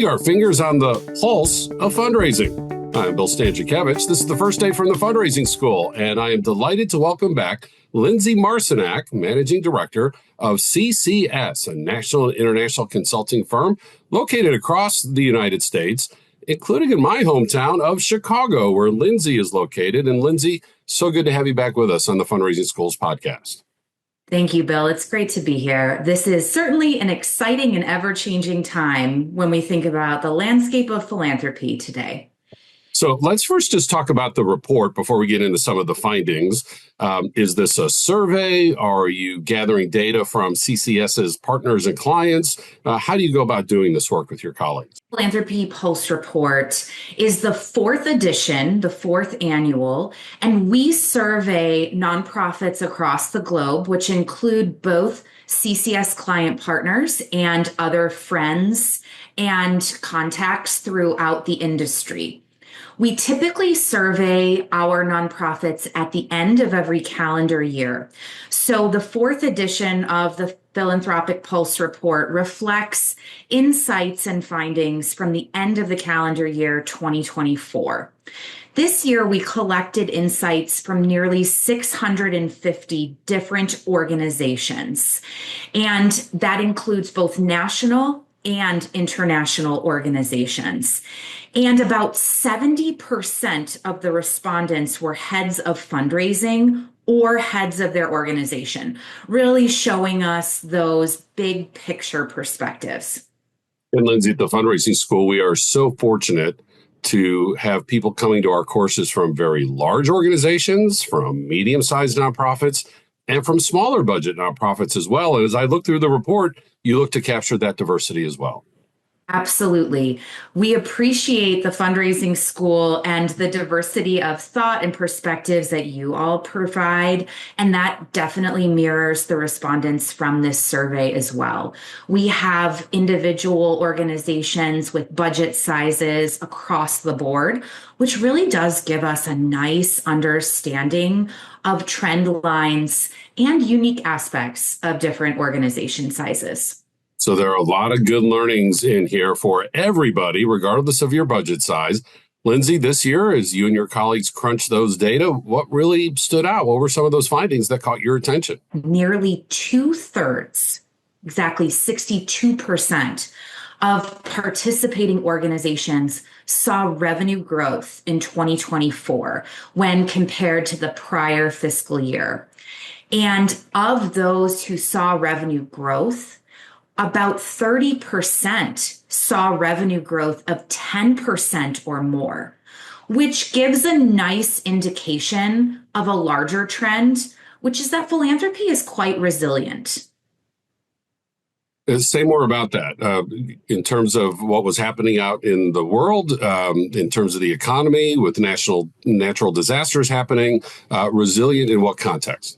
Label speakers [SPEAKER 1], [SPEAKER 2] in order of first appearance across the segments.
[SPEAKER 1] Putting our fingers on the pulse of fundraising. I'm Bill Stanczykiewicz. This is the first day from the fundraising school, and I am delighted to welcome back Lindsay Marciniak, Managing Director of CCS, a national and international consulting firm located across the United States, including in my hometown of Chicago, where Lindsay is located. And Lindsay, so good to have you back with us on the Fundraising Schools podcast.
[SPEAKER 2] Thank you, Bill. It's great to be here. This is certainly an exciting and ever-changing time when we think about the landscape of philanthropy today.
[SPEAKER 1] So let's first just talk about the report before we get into some of the findings. Is this a survey? Are you gathering data from CCS's partners and clients? How do you go about doing this work with your colleagues?
[SPEAKER 2] Philanthropy Pulse Report is the fourth edition, the fourth annual, and we survey nonprofits across the globe, which include both CCS client partners and other friends and contacts throughout the industry. We typically survey our nonprofits at the end of every calendar year. So the fourth edition of the Philanthropic Pulse Report reflects insights and findings from the end of the calendar year 2024. This year, we collected insights from nearly 650 different organizations, and that includes both national and international organizations. And about 70% of the respondents were heads of fundraising or heads of their organization, really showing us those big picture perspectives.
[SPEAKER 1] And Lindsay, at the Fundraising School, we are so fortunate to have people coming to our courses from very large organizations, from medium-sized nonprofits, and from smaller budget nonprofits as well. And as I look through the report, you look to capture that diversity as well.
[SPEAKER 2] Absolutely. We appreciate the Fundraising School and the diversity of thought and perspectives that you all provide, and that definitely mirrors the respondents from this survey as well. We have individual organizations with budget sizes across the board, which really does give us a nice understanding of trend lines and unique aspects of different organization sizes.
[SPEAKER 1] So there are a lot of good learnings in here for everybody, regardless of your budget size. Lindsay, this year, as you and your colleagues crunched those data, what really stood out? What were some of those findings that caught your attention?
[SPEAKER 2] Nearly 2/3, exactly 62% of participating organizations saw revenue growth in 2024 when compared to the prior fiscal year. And of those who saw revenue growth, about 30% saw revenue growth of 10% or more, which gives a nice indication of a larger trend, which is that philanthropy is quite resilient.
[SPEAKER 1] Say more about that in terms of what was happening out in the world, in terms of the economy with natural disasters happening, resilient in what context?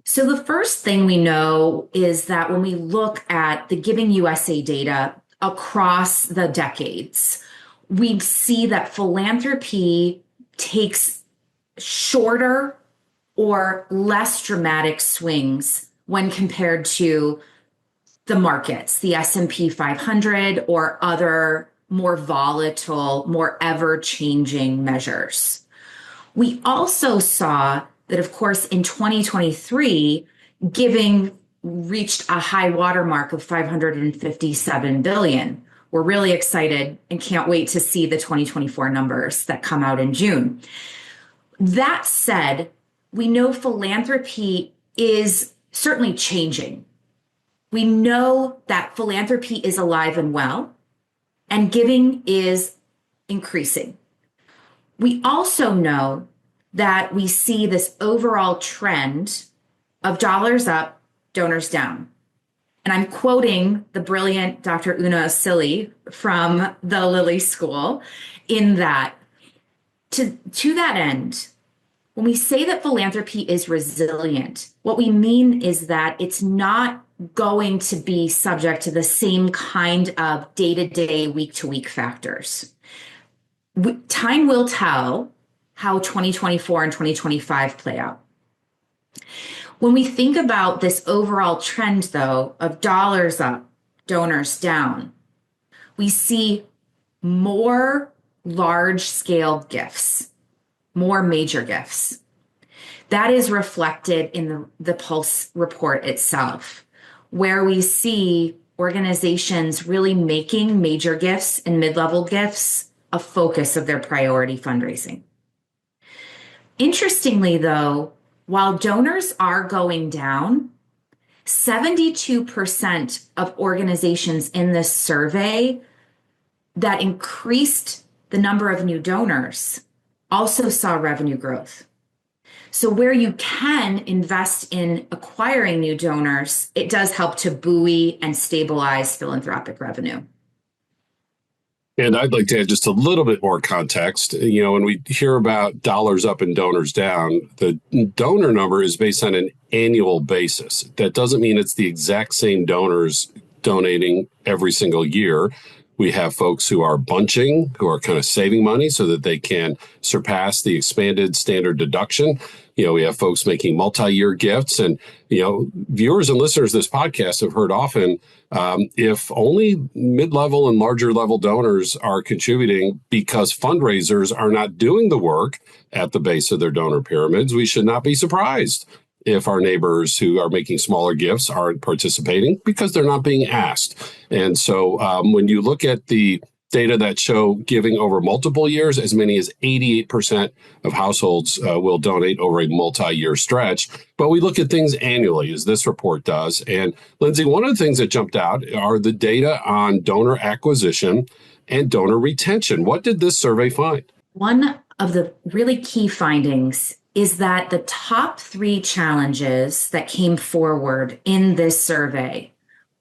[SPEAKER 2] So the first thing we know is that when we look at the Giving USA data across the decades, we see that philanthropy takes shorter or less dramatic swings when compared to the markets, the S&P 500 or other more volatile, more ever-changing measures. We also saw that, of course, in 2023, giving reached a high watermark of $557 billion. We're really excited and can't wait to see the 2024 numbers that come out in June. That said, we know philanthropy is certainly changing. We know that philanthropy is alive and well, and giving is increasing. We also know that we see this overall trend of dollars up, donors down. And I'm quoting the brilliant Dr. Una Asili from the Lilly School in that, to that end, when we say that philanthropy is resilient, what we mean is that it's not going to be subject to the same kind of day-to-day, week-to-week factors. Time will tell how 2024 and 2025 play out. When we think about this overall trend, though, of dollars up, donors down, We see more large-scale gifts, more major gifts. That is reflected in the Pulse report itself, where we see organizations really making major gifts and mid-level gifts a focus of their priority fundraising. Interestingly, though, while donors are going down, 72% of organizations in this survey that increased the number of new donors also saw revenue growth. So where you can invest in acquiring new donors, it does help to buoy and stabilize philanthropic revenue.
[SPEAKER 1] And I'd like to add just a little bit more context. When we hear about dollars up and donors down, the donor number is based on an annual basis. That doesn't mean it's the exact same donors donating every single year. We have folks who are bunching, who are kind of saving money so that they can surpass the expanded standard deduction. We have folks making multi-year gifts. And, viewers and listeners of this podcast have heard often, if only mid-level and larger level donors are contributing because fundraisers are not doing the work at the base of their donor pyramids, we should not be surprised if our neighbors who are making smaller gifts aren't participating because they're not being asked. And so when you look at the data that show giving over multiple years, as many as 88% of households will donate over a multi-year stretch. But we look at things annually, as this report does. And Lindsay, one of the things that jumped out are the data on donor acquisition and donor retention. What did this survey find?
[SPEAKER 2] One of the really key findings is that the top 3 challenges that came forward in this survey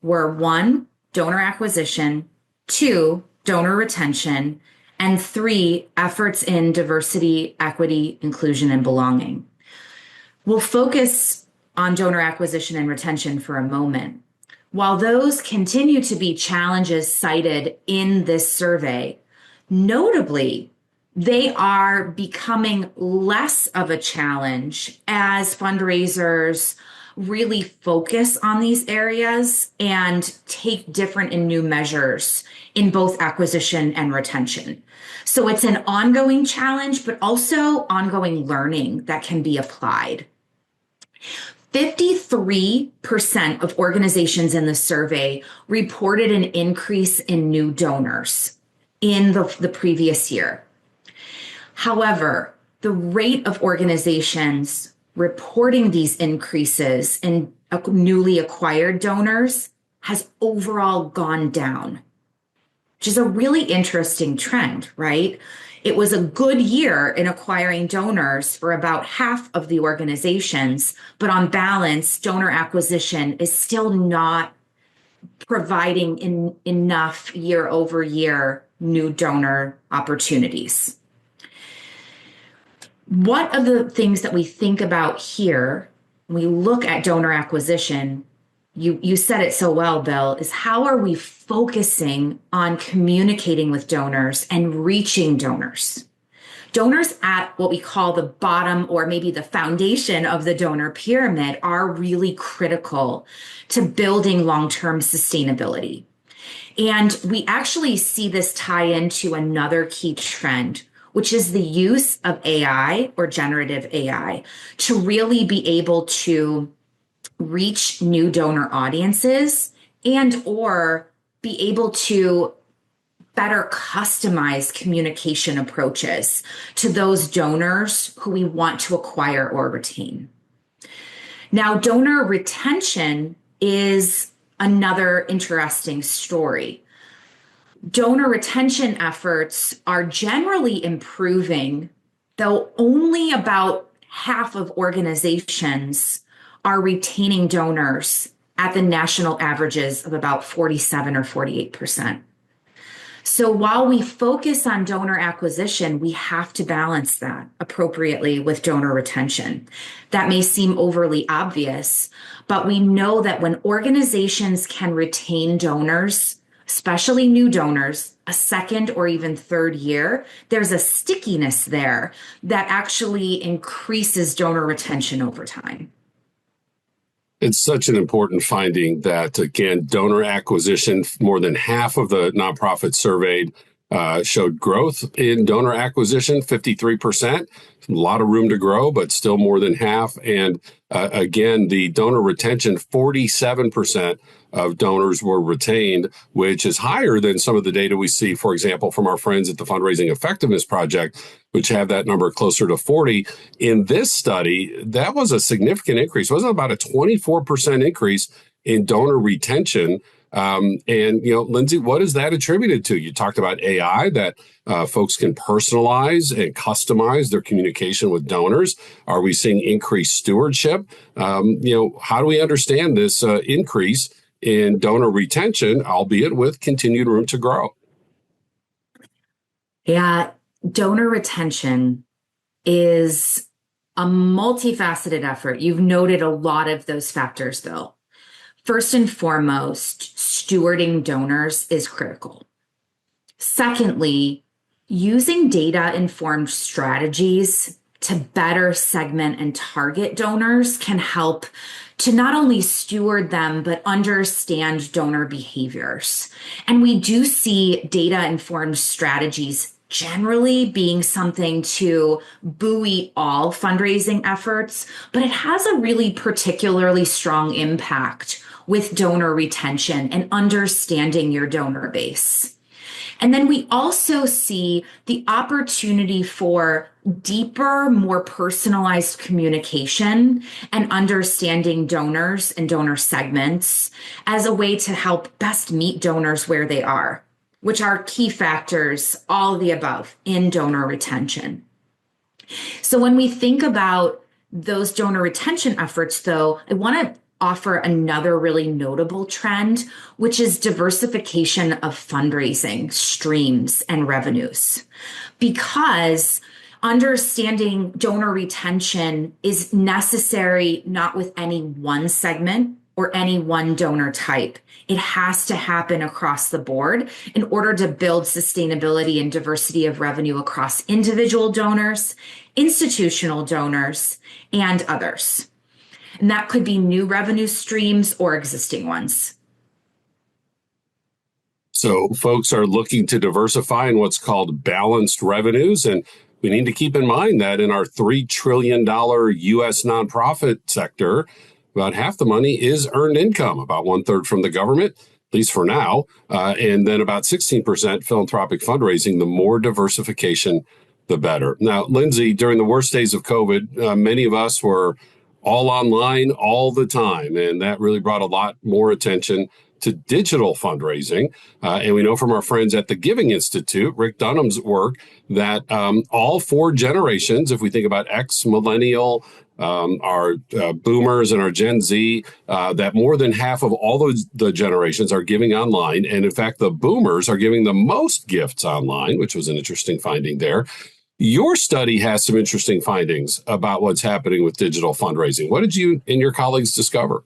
[SPEAKER 2] were 1, donor acquisition, 2, donor retention, and 3, efforts in diversity, equity, inclusion, and belonging. We'll focus on donor acquisition and retention for a moment. While those continue to be challenges cited in this survey, notably, they are becoming less of a challenge as fundraisers really focus on these areas and take different and new measures in both acquisition and retention. So it's an ongoing challenge, but also ongoing learning that can be applied. 53% of organizations in the survey reported an increase in new donors in the previous year. However, the rate of organizations reporting these increases in newly acquired donors has overall gone down, which is a really interesting trend, right? It was a good year in acquiring donors for about half of the organizations, but on balance, donor acquisition is still not providing enough year over year new donor opportunities. One of the things that we think about here, when we look at donor acquisition, you said it so well, Bill, is how are we focusing on communicating with donors and reaching donors? Donors at what we call the bottom or maybe the foundation of the donor pyramid are really critical to building long-term sustainability. And we actually see this tie into another key trend, which is the use of AI or generative AI to really be able to reach new donor audiences and or be able to better customize communication approaches to those donors who we want to acquire or retain. Now, donor retention is another interesting story. Donor retention efforts are generally improving, though only about half of organizations are retaining donors at the national averages of about 47 or 48%. So while we focus on donor acquisition, we have to balance that appropriately with donor retention. That may seem overly obvious, but we know that when organizations can retain donors, especially new donors, a second or even third year, there's a stickiness there that actually increases donor retention over time.
[SPEAKER 1] It's such an important finding that, again, donor acquisition, more than half of the nonprofits surveyed showed growth in donor acquisition, 53%. A lot of room to grow, but still more than half. And again, the donor retention, 47% of donors were retained, which is higher than some of the data we see, for example, from our friends at the Fundraising Effectiveness Project, which have that number closer to 40. In this study, that was a significant increase. It wasn't about a 24% increase in donor retention. Lindsay, what is that attributed to? You talked about AI, that folks can personalize and customize their communication with donors. Are we seeing increased stewardship? How do we understand this increase in donor retention, albeit with continued room to grow?
[SPEAKER 2] Yeah, donor retention is a multifaceted effort. You've noted a lot of those factors, Bill. First and foremost, stewarding donors is critical. Secondly, using data-informed strategies to better segment and target donors can help to not only steward them, but understand donor behaviors. And we do see data-informed strategies generally being something to buoy all fundraising efforts, but it has a really particularly strong impact with donor retention and understanding your donor base. And then we also see the opportunity for deeper, more personalized communication and understanding donors and donor segments as a way to help best meet donors where they are, which are key factors, all of the above, in donor retention. So when we think about those donor retention efforts, though, I want to offer another really notable trend, which is diversification of fundraising streams and revenues. Because understanding donor retention is necessary not with any one segment or any one donor type. It has to happen across the board in order to build sustainability and diversity of revenue across individual donors, institutional donors, and others. And that could be new revenue streams or existing ones.
[SPEAKER 1] So folks are looking to diversify in what's called balanced revenues. And we need to keep in mind that in our $3 trillion U.S. nonprofit sector, about half the money is earned income, about 1/3 from the government, at least for now, and then about 16% philanthropic fundraising. The more diversification, the better. Now, Lindsay, during the worst days of COVID, many of us were all online all the time, and that really brought a lot more attention to digital fundraising. And we know from our friends at the Giving Institute, Rick Dunham's work, that all four generations, if we think about X, Millennial, our Boomers and our Gen Z, that more than half of all the generations are giving online. And in fact, the Boomers are giving the most gifts online, which was an interesting finding there. Your study has some interesting findings about what's happening with digital fundraising. What did you and your colleagues discover?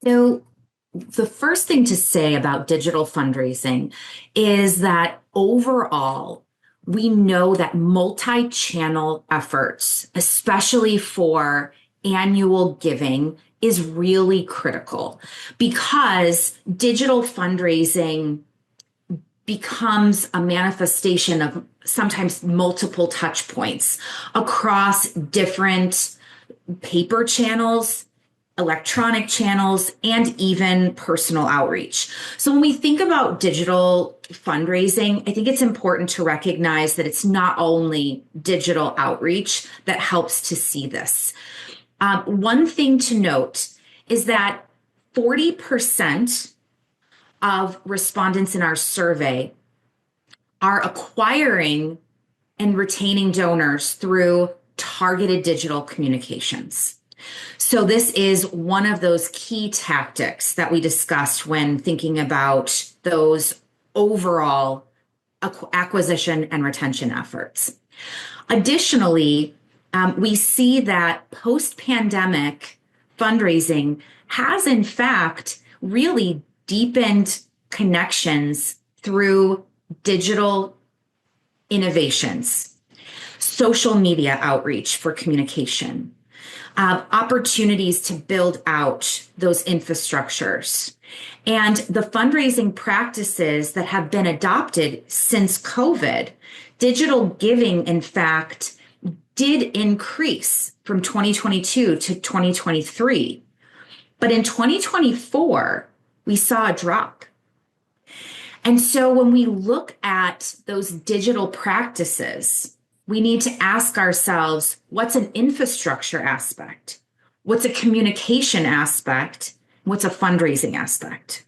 [SPEAKER 2] So the first thing to say about digital fundraising is that overall, we know that multi-channel efforts, especially for annual giving, is really critical because digital fundraising becomes a manifestation of sometimes multiple touch points across different paper channels, electronic channels, and even personal outreach. So when we think about digital fundraising, I think it's important to recognize that it's not only digital outreach that helps to see this. One thing to note is that 40% of respondents in our survey are acquiring and retaining donors through targeted digital communications. So this is one of those key tactics that we discussed when thinking about those overall acquisition and retention efforts. Additionally, we see that post-pandemic fundraising has in fact really deepened connections through digital innovations, social media outreach for communication, opportunities to build out those infrastructures. And the fundraising practices that have been adopted since COVID, digital giving, in fact, did increase from 2022 to 2023. But in 2024, we saw a drop. And so when we look at those digital practices, we need to ask ourselves, what's an infrastructure aspect? What's a communication aspect? What's a fundraising aspect?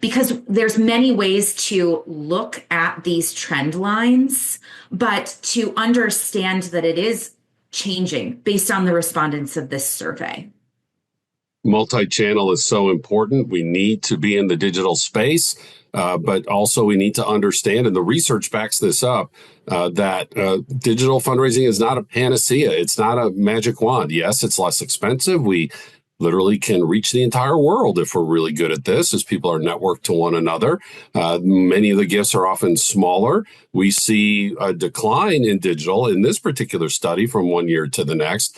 [SPEAKER 2] Because there's many ways to look at these trend lines, but to understand that it is changing based on the respondents of this survey.
[SPEAKER 1] Multi-channel is so important. We need to be in the digital space, but also we need to understand, and the research backs this up, that digital fundraising is not a panacea. It's not a magic wand. Yes, it's less expensive. We literally can reach the entire world if we're really good at this, as people are networked to one another. Many of the gifts are often smaller. We see a decline in digital in this particular study from one year to the next.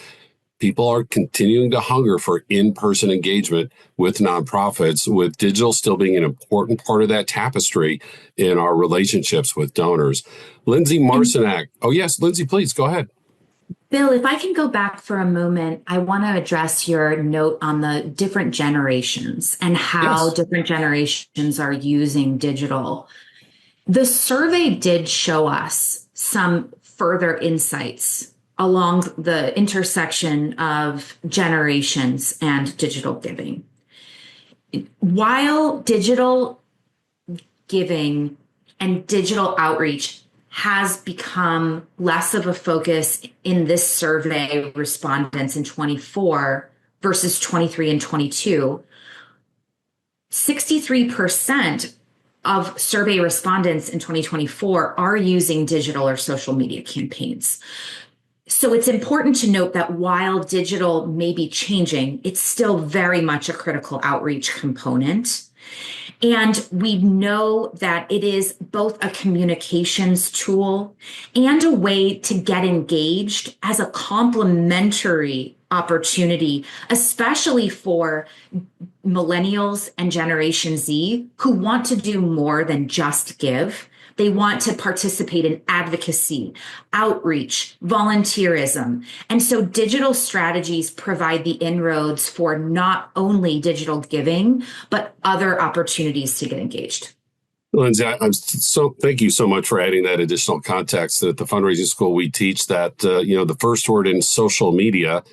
[SPEAKER 1] People are continuing to hunger for in-person engagement with nonprofits, with digital still being an important part of that tapestry in our relationships with donors. Lindsay Marciniak. Oh, yes, Lindsay, please go ahead.
[SPEAKER 2] Bill, if I can go back for a moment, I want to address your note on the different generations and how different generations are using digital. The survey did show us some further insights along the intersection of generations and digital giving. While digital giving and digital outreach has become less of a focus in this survey respondents in 24 versus 23 and 22, 63% of survey respondents in 2024 are using digital or social media campaigns. So it's important to note that while digital may be changing, it's still very much a critical outreach component. And we know that it is both a communications tool and a way to get engaged as a complementary opportunity, especially for millennials and Generation Z who want to do more than just give. They want to participate in advocacy, outreach, volunteerism. And so digital strategies provide the inroads for not only digital giving, but other opportunities to get engaged.
[SPEAKER 1] Lindsay, thank you so much for adding that additional context. At the fundraising school, we teach that, the first word in social media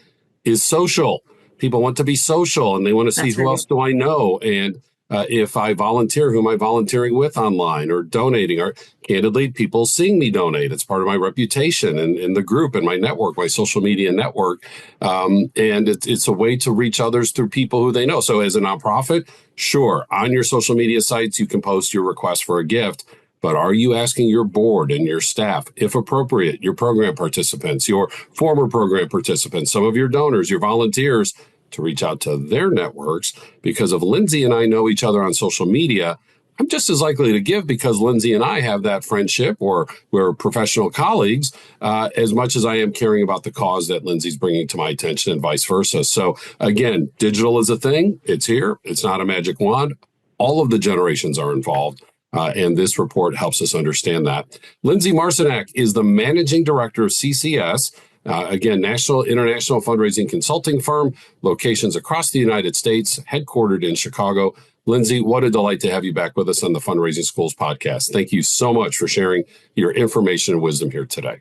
[SPEAKER 1] is social. People want to be social and they want to see who else do I know. And if I volunteer, who am I volunteering with online or donating? Or candidly, people seeing me donate. It's part of my reputation and in the group and my network, my social media network. And it's a way to reach others through people who they know. So as a nonprofit, sure, on your social media sites, you can post your request for a gift. But are you asking your board and your staff, if appropriate, your program participants, your former program participants, some of your donors, your volunteers, to reach out to their networks? Because if Lindsay and I know each other on social media, I'm just as likely to give because Lindsay and I have that friendship or we're professional colleagues as much as I am caring about the cause that Lindsay's bringing to my attention and vice versa. So again, digital is a thing. It's here. It's not a magic wand. All of the generations are involved. And this report helps us understand that. Lindsay Marciniak is the managing director of CCS. Again, national, international fundraising consulting firm, locations across the United States, headquartered in Chicago. Lindsay, what a delight to have you back with us on the Fundraising Schools podcast. Thank you so much for sharing your information and wisdom here today.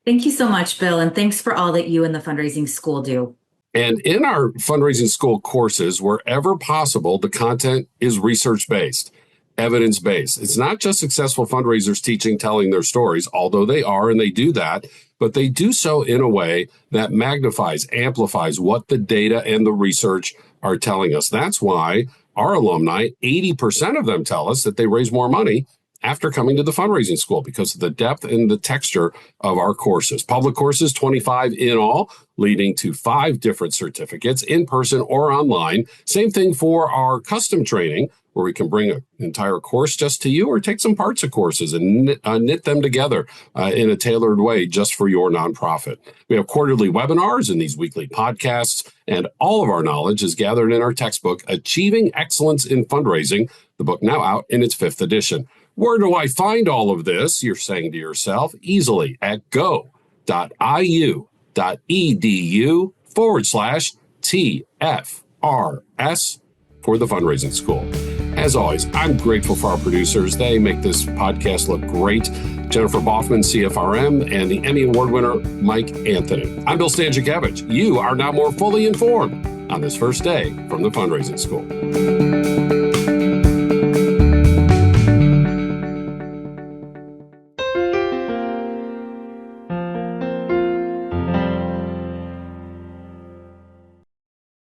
[SPEAKER 2] Thank you so much, Bill, and thanks for all that you and the Fundraising School do.
[SPEAKER 1] And in our Fundraising School courses, wherever possible, the content is research-based, evidence-based. It's not just successful fundraisers teaching, telling their stories, although they are and they do that, but they do so in a way that magnifies, amplifies what the data and the research are telling us. That's why our alumni, 80% of them tell us that they raise more money after coming to the fundraising school because of the depth and the texture of our courses. Public courses, 25 in all, leading to 5 different certificates in person or online. Same thing for our custom training, where we can bring an entire course just to you or take some parts of courses and knit them together in a tailored way just for your nonprofit. We have quarterly webinars and these weekly podcasts, and all of our knowledge is gathered in our textbook, Achieving Excellence in Fundraising, the book now out in its 5th edition. Where do I find all of this? You're saying to yourself, easily at go.iu.edu/TFRS for the fundraising school. As always, I'm grateful for our producers. They make this podcast look great. Jennifer Boffman, CFRM, and the Emmy Award winner, Mike Anthony. I'm Bill Stanczykiewicz. You are now more fully informed on this first day from the fundraising school.